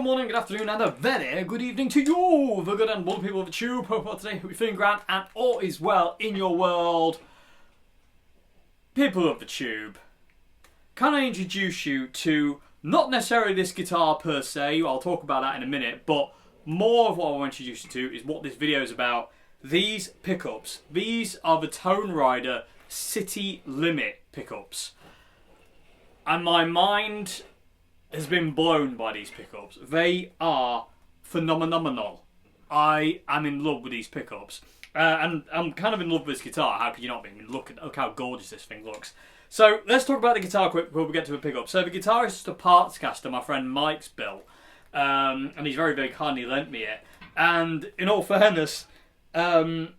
good morning, good afternoon, and a very good evening to you, the good and wonderful people of the tube. Hope today hope you're feeling grand and all is well in your world. People of the tube, can I introduce you to not necessarily this guitar per se, I'll talk about that in a minute, but more of what I want to introduce you to is what this video is about. These pickups. These are the Tone Rider City Limit pickups. And my mind has been blown by these pickups. They are phenomenal. I am in love with these pickups. And I'm kind of in love with this guitar. How could you not be? I mean, look how gorgeous this thing looks. So let's talk about the guitar quick before we get to the pickup. So the guitar is just a parts caster my friend Mike's built. And he's very, very kindly lent me it. And in all fairness, I'm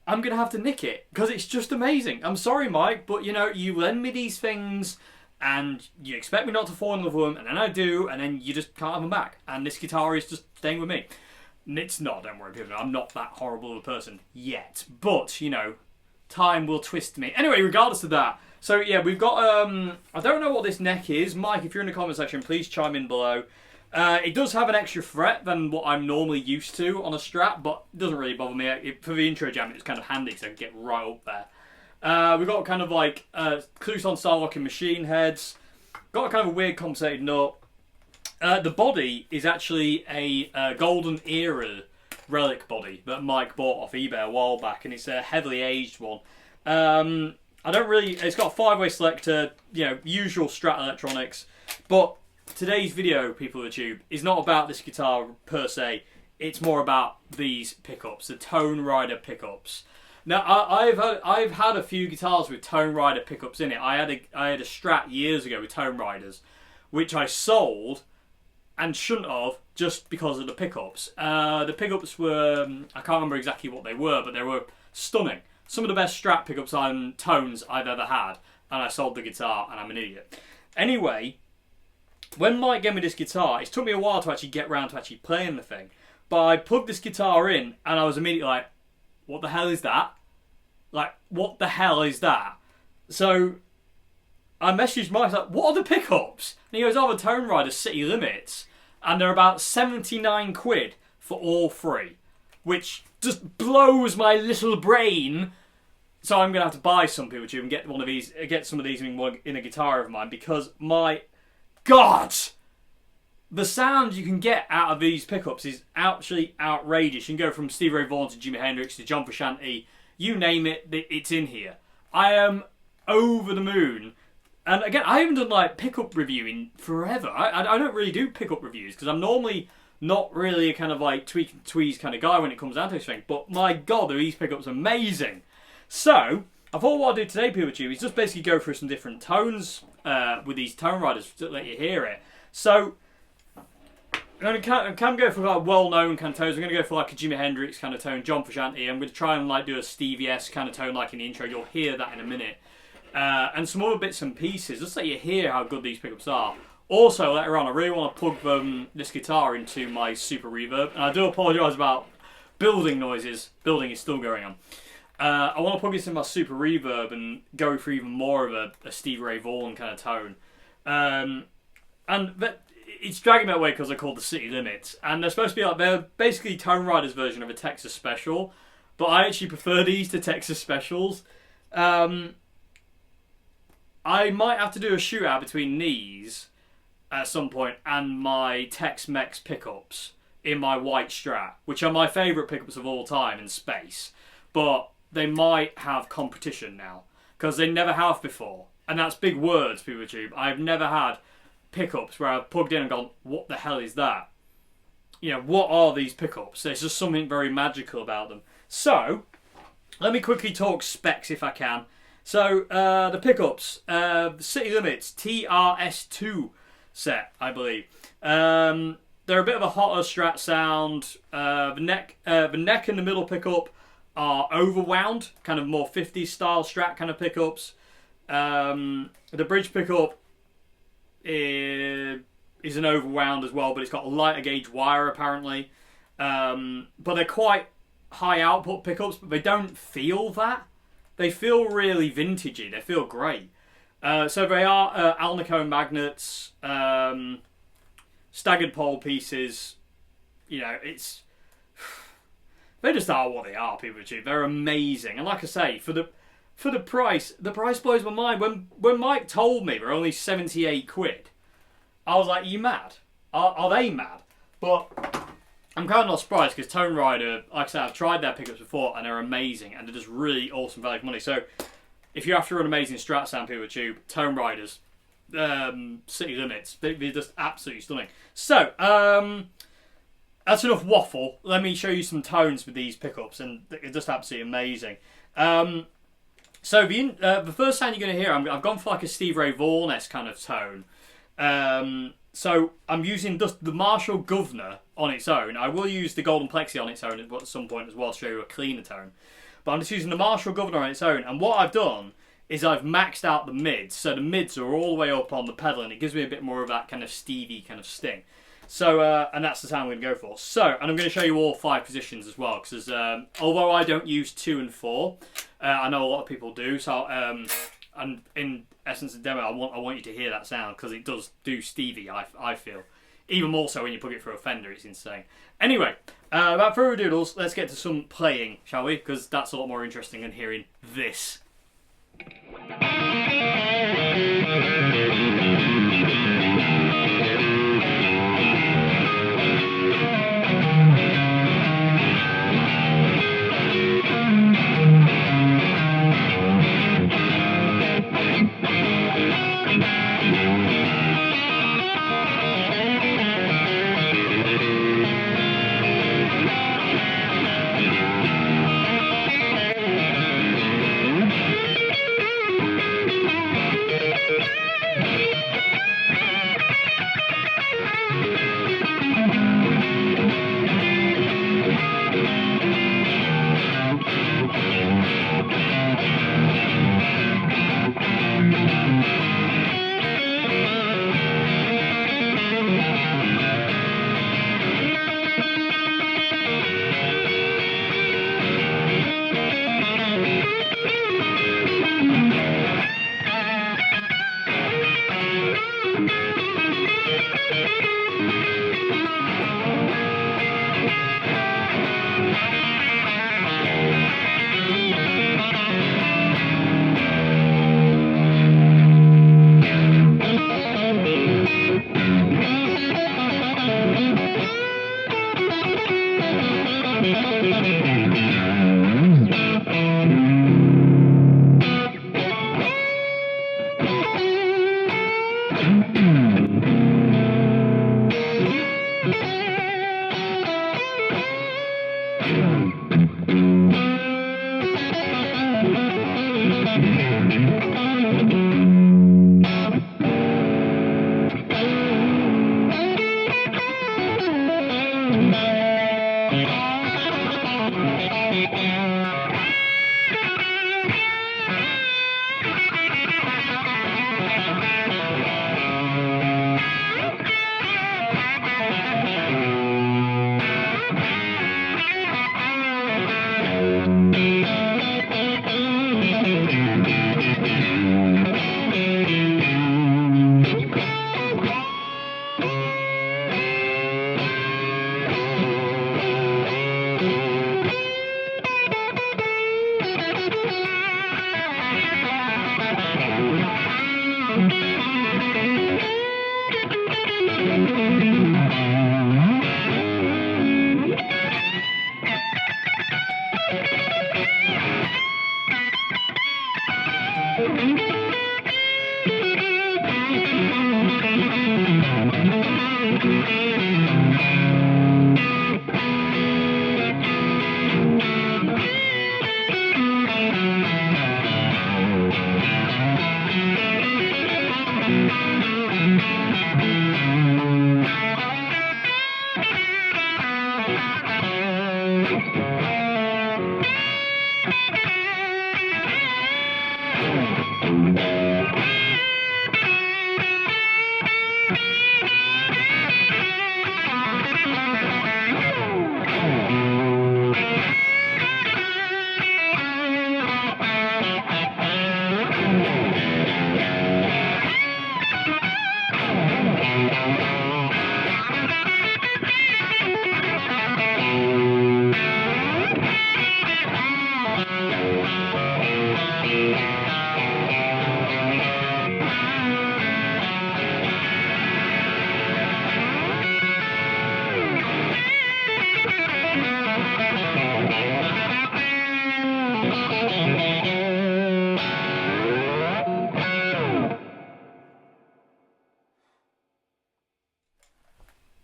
going to have to nick it because it's just amazing. I'm sorry, Mike, but you know, you lend me these things and you expect me not to fall in love with them, and then I do, and then you just can't have them back. And this guitar is just staying with me. And it's not, don't worry, people. I'm not that horrible of a person yet. But, you know, time will twist me. Anyway, regardless of that. So, yeah, we've got, I don't know what this neck is. Mike, if you're in the comment section, please chime in below. It does have an extra fret than what I'm normally used to on a Strat, but it doesn't really bother me. For the intro jam, it's kind of handy because I can get right up there. We've got kind of like Cluson style locking machine heads. Got a kind of a weird compensated nut. The body is actually a golden era relic body that Mike bought off eBay a while back, and it's a heavily aged one. It's got a 5-way selector, you know, usual Strat electronics. But today's video, people of the tube, is not about this guitar per se. It's more about these pickups, the Tone Rider pickups. Now, I've had a few guitars with Tone Rider pickups in it. I had a Strat years ago with Tone Riders, which I sold and shouldn't have just because of the pickups. The pickups were, I can't remember exactly what they were, but they were stunning. Some of the best Strat pickups and tones I've ever had, and I sold the guitar, and I'm an idiot. Anyway, when Mike gave me this guitar, it took me a while to actually get around to actually playing the thing. But I plugged this guitar in, and I was immediately like, what the hell is that? Like, what the hell is that? So I messaged Mike, like, what are the pickups? And he goes, oh, the Tone Rider City Limits. And they're about 79 quid for all three. Which just blows my little brain. So I'm going to have to buy some, people too, and get one of these, get some of these in a guitar of mine. Because my God! The sound you can get out of these pickups is actually outrageous. You can go from Stevie Ray Vaughan to Jimi Hendrix to John Frusciante, you name it, it's in here. I am over the moon. And again, I haven't done like pickup reviewing forever. I don't really do pickup reviews because I'm normally not really a kind of like tweak and tweeze kind of guy when it comes down to this thing. But my God, are these pickups amazing. So, I thought what I'll do today, people tube, is just basically go through some different tones with these Tone Riders to let you hear it. So, I'm going to go for like well-known kind of tones. I'm going to go for like a Jimi Hendrix kind of tone, John Frusciante. I'm going to try and like do a Stevie S kind of tone like in the intro. You'll hear that in a minute. And some other bits and pieces, just so you hear how good these pickups are. Also, later on, I really want to plug this guitar into my Super Reverb. And I do apologise about building noises. Building is still going on. I want to plug this in my Super Reverb and go for even more of a Stevie Ray Vaughan kind of tone. It's dragging me away because they're called the City Limits, and they're supposed to be like, they're basically Tone Rider's version of a Texas Special, but I actually prefer these to Texas Specials. I might have to do a shootout between these at some point and my Tex-Mex pickups in my white Strat, which are my favourite pickups of all time in space, but they might have competition now because they never have before, and that's big words, people tube. I've never had pickups where I've plugged in and gone, what the hell is that? You know, what are these pickups? There's just something very magical about them. So, let me quickly talk specs if I can. So, the pickups, City Limits TRS2 set, I believe. They're a bit of a hotter Strat sound. The neck and the middle pickup are overwound, kind of more 50s style Strat kind of pickups. The bridge pickup is an overwound as well, but it's got a lighter gauge wire apparently. But they're quite high output pickups, but they don't feel that. They feel really vintagey. They feel great. So they are Alnico magnets. staggered pole pieces. You know, they just are what they are. People at Tube, they're amazing, and like I say, for the price blows my mind. When Mike told me they're only 78 quid, I was like, "Are you mad? Are they mad?" But I'm kind of not surprised because Tone Rider, like I said, I've tried their pickups before and they're amazing and they're just really awesome value for money. So if you're after an amazing Strat sound, people at Tube, Tone Riders, city limits, they're just absolutely stunning. So that's enough waffle. Let me show you some tones with these pickups, and they're just absolutely amazing. So the first sound you're going to hear, I've gone for like a Steve Ray Vaughan-esque kind of tone. So I'm using just the Marshall Governor on its own. I will use the Golden Plexi on its own at some point as well to show you a cleaner tone. But I'm just using the Marshall Governor on its own. And what I've done is I've maxed out the mids. So the mids are all the way up on the pedal and it gives me a bit more of that kind of Stevie kind of sting. So, and that's the sound I'm going to go for. So, and I'm going to show you all 5 positions as well. Because although I don't use 2 and 4, I know a lot of people do. So, and in essence of demo, I want you to hear that sound because it does do Stevie, I feel. Even more so when you plug it through a Fender, it's insane. Anyway, without further ado, let's get to some playing, shall we? Because that's a lot more interesting than hearing this.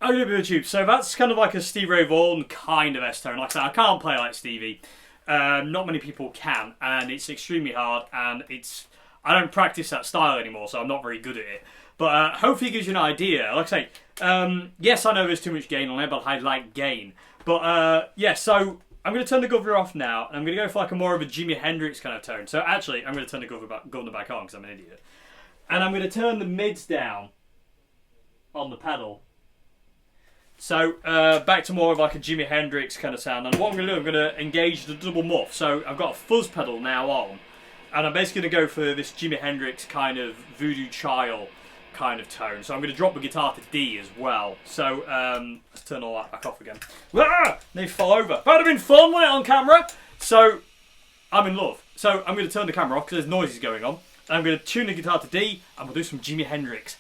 Okay, YouTube. So that's kind of like a Stevie Ray Vaughan kind of S-tone. Like I said, I can't play like Stevie. Not many people can, and it's extremely hard. And I don't practice that style anymore, so I'm not very good at it. But hopefully, it gives you an idea. Like I say, yes, I know there's too much gain on it, but I like gain. But yeah, so I'm going to turn the governor off now, and I'm going to go for like a more of a Jimi Hendrix kind of tone. So actually, I'm going to turn the governor back on because I'm an idiot, and I'm going to turn the mids down on the pedal. So, back to more of like a Jimi Hendrix kind of sound. And what I'm going to do, I'm going to engage the double muff. So, I've got a fuzz pedal now on. And I'm basically going to go for this Jimi Hendrix kind of Voodoo Child kind of tone. So, I'm going to drop the guitar to D as well. So, let's turn all that back off again. Ah! They fall over. That'd have been fun, wouldn't it, on camera? So, I'm in love. So, I'm going to turn the camera off because there's noises going on. And I'm going to tune the guitar to D. And we'll do some Jimi Hendrix.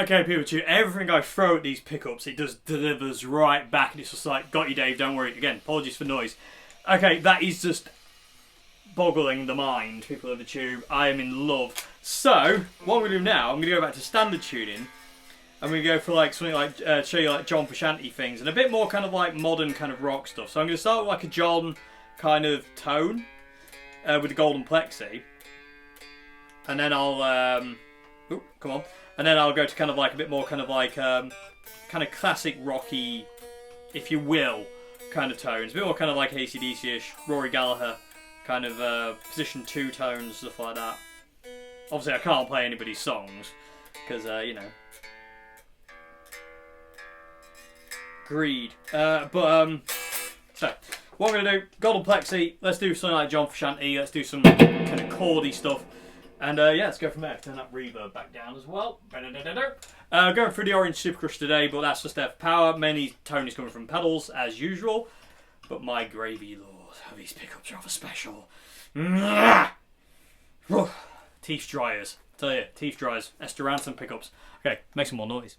Okay, people, too, everything I throw at these pickups, it just delivers right back, and it's just like, got you, Dave, don't worry. Again, apologies for noise. Okay, that is just boggling the mind, people of the tube. I am in love. So, what I'm going to do now, I'm going to go back to standard tuning. I'm going to go for like something like, show you like John Frusciante things, and a bit more kind of like modern kind of rock stuff. So I'm going to start with like a John kind of tone, with the golden plexi. And then I'll, come on. And then I'll go to kind of like a bit more kind of like, kind of classic rocky, if you will, kind of tones. A bit more kind of like AC/DC-ish, Rory Gallagher, kind of position 2 tones, stuff like that. Obviously I can't play anybody's songs, because, you know. Greed. So, what I'm going to do, golden plexi, let's do something like John Frusciante, let's do some kind of chordy stuff. And yeah, let's go from there. Turn that reverb back down as well. Going through the orange Super Crush today, but that's just there for power. Mainly tone is coming from pedals, as usual. But my gravy lord, these pickups are rather special. Teeth dryers. I tell you, teeth dryers. Esther Ransom pickups. Okay, make some more noise.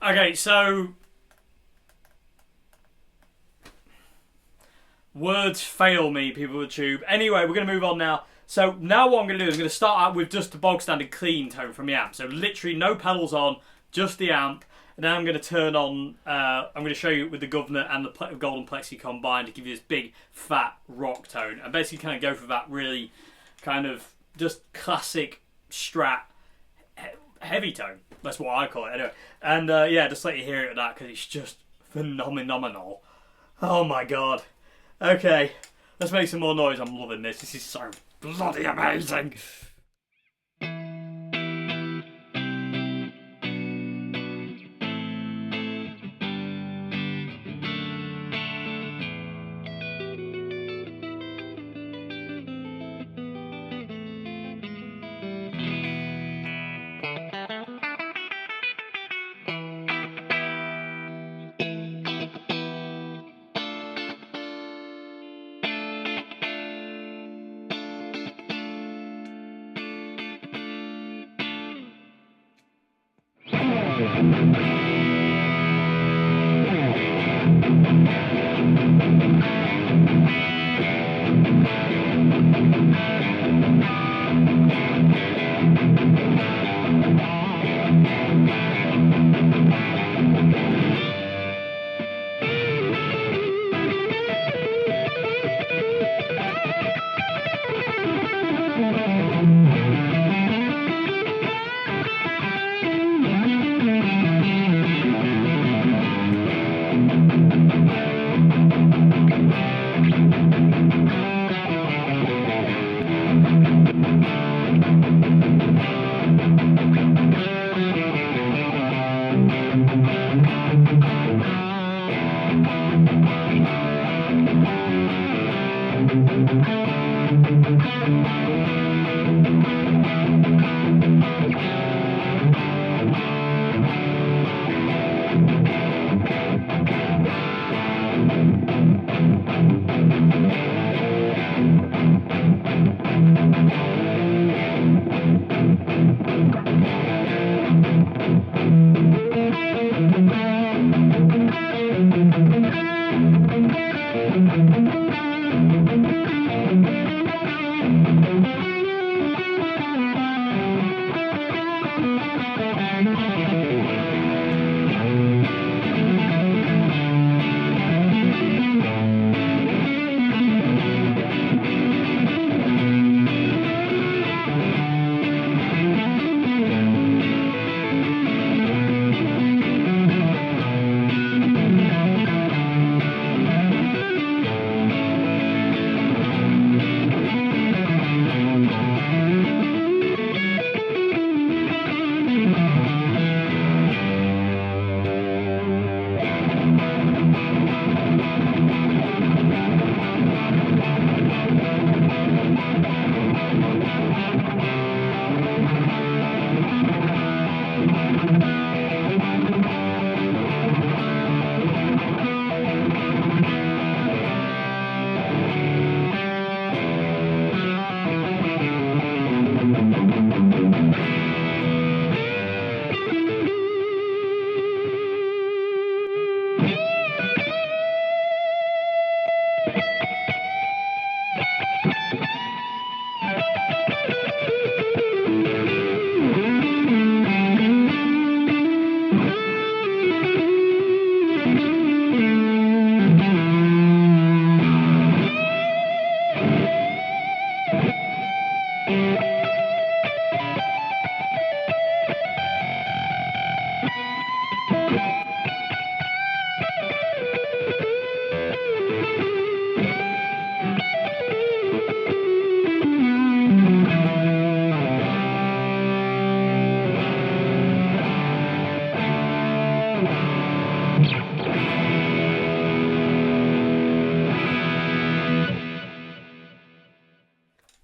Okay, so words fail me, people of the tube. Anyway, we're going to move on now. So now what I'm going to do is I'm going to start out with just the bog standard clean tone from the amp. So literally no pedals on, just the amp. And then I'm going to turn on, I'm going to show you with the governor and the golden plexi combined to give you this big fat rock tone. And basically kind of go for that really kind of just classic Strat heavy tone. That's what I call it anyway. And yeah, just let you hear it with that because it's just phenomenal. Oh my god. Okay, let's make some more noise. I'm loving this. This is so bloody amazing.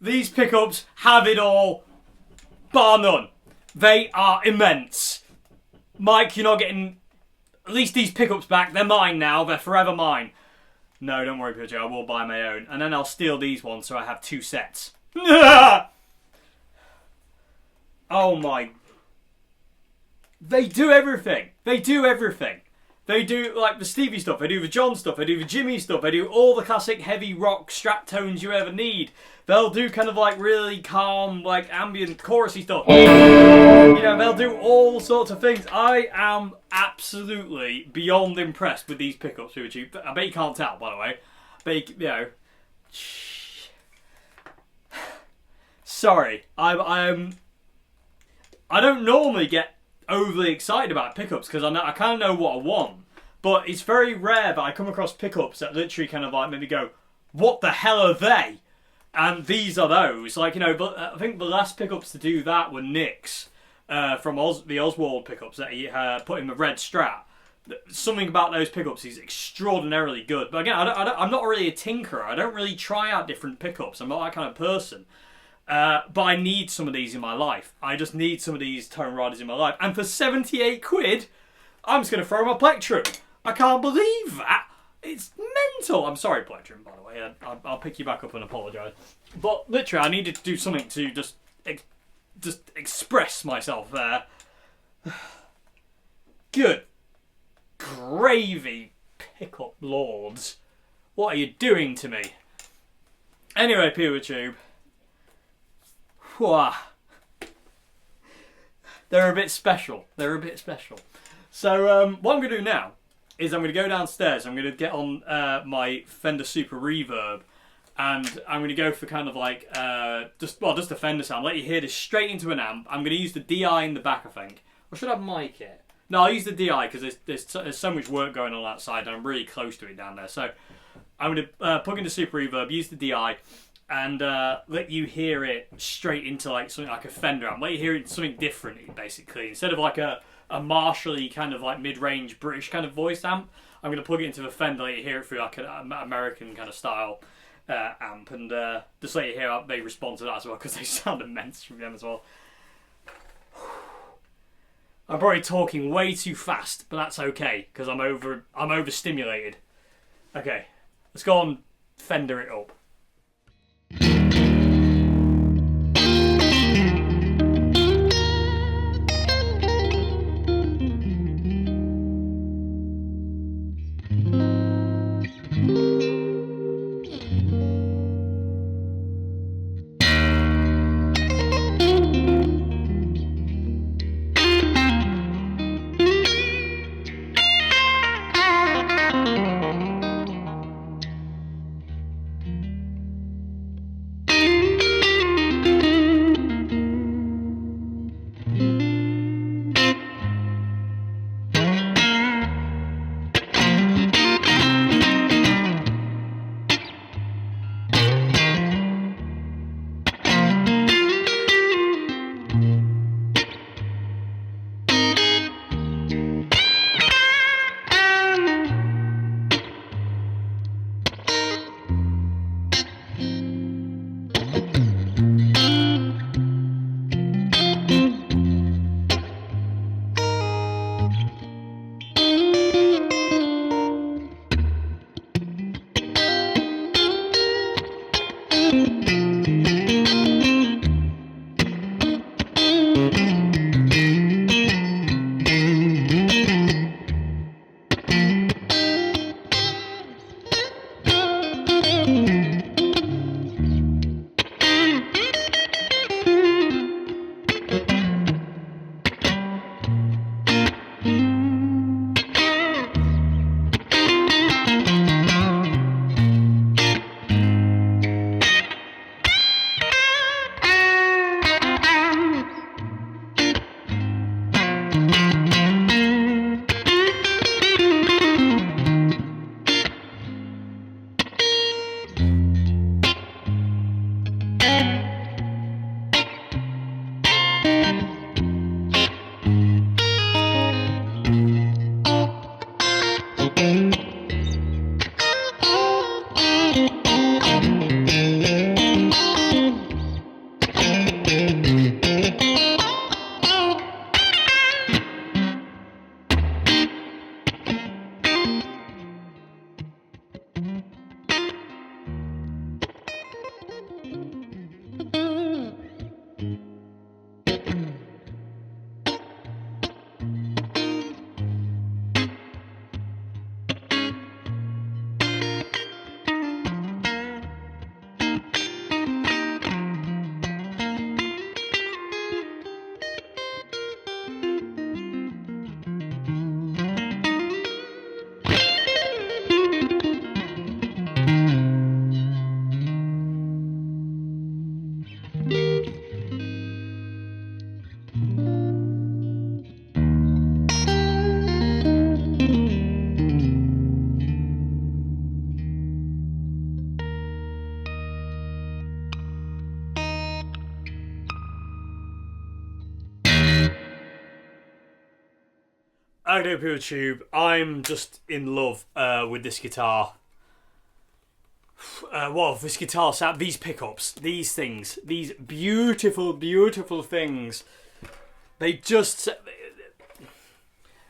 These pickups have it all, bar none. They are immense. Mike, you're not getting at least these pickups back. They're mine now. They're forever mine. No, don't worry, PJ. I will buy my own. And then I'll steal these ones so I have 2 sets. Oh my. They do everything. They do everything. They do like the Stevie stuff, they do the John stuff, they do the Jimi stuff, they do all the classic heavy rock Strat tones you ever need. They'll do kind of like really calm, like ambient chorusy stuff. You know, they'll do all sorts of things. I am absolutely beyond impressed with these pickups, PJ. I bet you can't tell, by the way. But you know, sorry, I don't normally get overly excited about pickups because I kind of know what I want, but it's very rare that I come across pickups that literally kind of like maybe go, what the hell are they? And these are those. Like, you know, but I think the last pickups to do that were Nick's from the Oswald pickups that he put in the red Strat. Something about those pickups is extraordinarily good. But again, I'm not really a tinkerer. I don't really try out different pickups. I'm not that kind of person. But I need some of these in my life. I just need some of these tone riders in my life. And for 78 quid, I'm just going to throw my Plectrum. I can't believe that. It's mental. I'm sorry, Plectrum, by the way. I'll pick you back up and apologise. But literally, I needed to do something to just express myself there. Good gravy, pickup lords. What are you doing to me? Anyway, PeerTube. They're a bit special. They're a bit special. So what I'm going to do now is I'm going to go downstairs. I'm going to get on my Fender Super Reverb, and I'm going to go for kind of like just a Fender sound. Let you hear this straight into an amp. I'm going to use the DI in the back, I think. Or should I mic it? No, I'll use the DI because there's so much work going on outside, and I'm really close to it down there. So I'm going to plug in the Super Reverb, use the DI. And let you hear it straight into like something like a Fender amp. Let you hear it something different, basically. Instead of like a Marshall-y kind of like mid-range British kind of voice amp, I'm going to plug it into the Fender, let you hear it through like an American kind of style amp, and just let you hear how they respond to that as well, because they sound immense from them as well. I'm probably talking way too fast, but that's okay, because I'm overstimulated. Okay, let's go on Fender it up. Okay, YouTube, I'm just in love with this guitar. Well, this guitar sound, these pickups, these things, these beautiful, beautiful things. They're just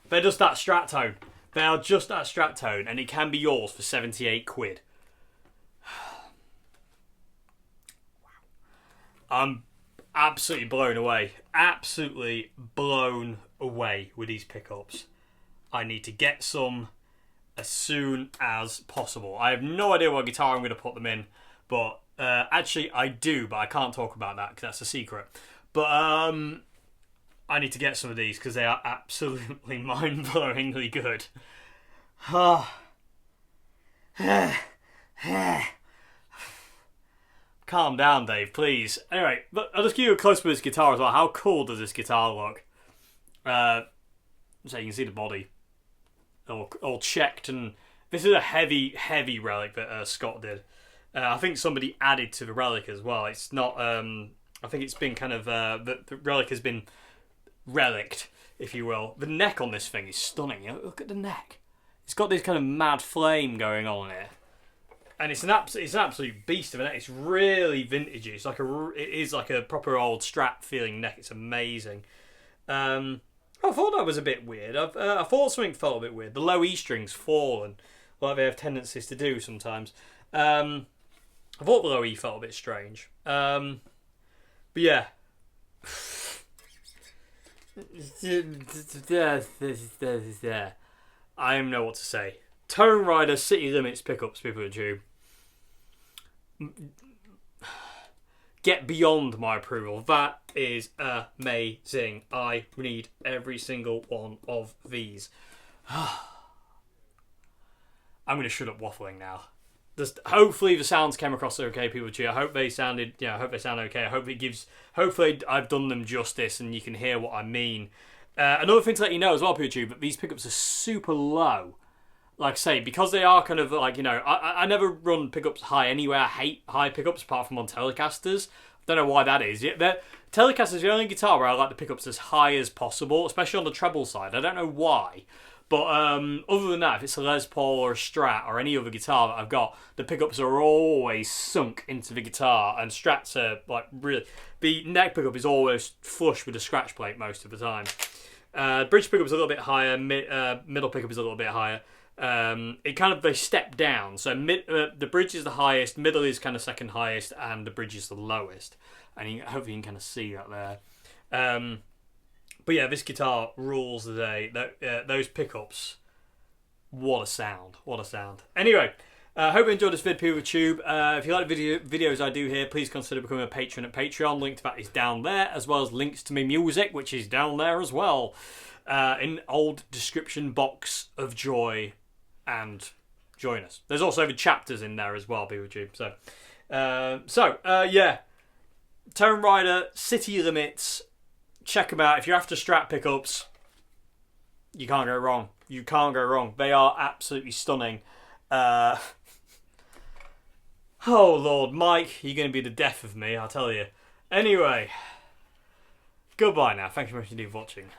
that Strat tone. They are just that Strat tone, and it can be yours for 78 quid. I'm absolutely blown away. Absolutely blown away with these pickups. I need to get some as soon as possible. I have no idea what guitar I'm going to put them in, but actually I do, but I can't talk about that because that's a secret. But I need to get some of these because they are absolutely mind-blowingly good. Calm down, Dave, please. Anyway, but I'll just give you a close-up of this guitar as well. How cool does this guitar look? So you can see the body. All checked, and this is a heavy, heavy relic that Scott did. I think somebody added to the relic as well. It's not. I think it's been kind of the relic has been relicked, if you will. The neck on this thing is stunning. You know, look at the neck. It's got this kind of mad flame going on here, and it's an absolute beast of a neck. It's really vintagey. It is like a proper old Strat feeling neck. It's amazing. I thought that was a bit weird. I thought something felt a bit weird. The low E string's fallen, like they have tendencies to do sometimes. I thought the low E felt a bit strange. But yeah. I don't know what to say. Tone Rider City Limits pickups, people at Tube. Get beyond my approval. That is amazing. I need every single one of these. I'm going to shut up waffling now. Just hopefully the sounds came across okay, people. I hope they sounded. I hope they sound okay. Hopefully I've done them justice and you can hear what I mean. Another thing to let you know as well, people, that these pickups are super low. Like I say, because they are kind of like, I never run pickups high anywhere. I hate high pickups apart from on Telecasters. Don't know why that is. Telecaster is the only guitar where I like the pickups as high as possible, especially on the treble side. I don't know why. But other than that, if it's a Les Paul or a Strat or any other guitar that I've got, the pickups are always sunk into the guitar, and Strats are like really... The neck pickup is always flush with the scratch plate most of the time. Bridge pickup is a little bit higher, middle pickup is a little bit higher. They step down. So the bridge is the highest, middle is kind of second highest, and the bridge is the lowest. And hopefully you can kind of see that there. But yeah, this guitar rules the day. Those pickups, what a sound! What a sound! Anyway, hope you enjoyed this video, YouTube. If you like the videos I do here, please consider becoming a patron at Patreon. Link to that is down there, as well as links to my music, which is down there as well, in old description box of joy. And join us. There's also the chapters in there as well, YouTube. Yeah, Tone Rider City Limits. Check them out. If you're after Strat pickups, you can't go wrong. You can't go wrong. They are absolutely stunning. Oh Lord, Mike, you're going to be the death of me, I'll tell you. Anyway, goodbye now. Thank you very much indeed for watching.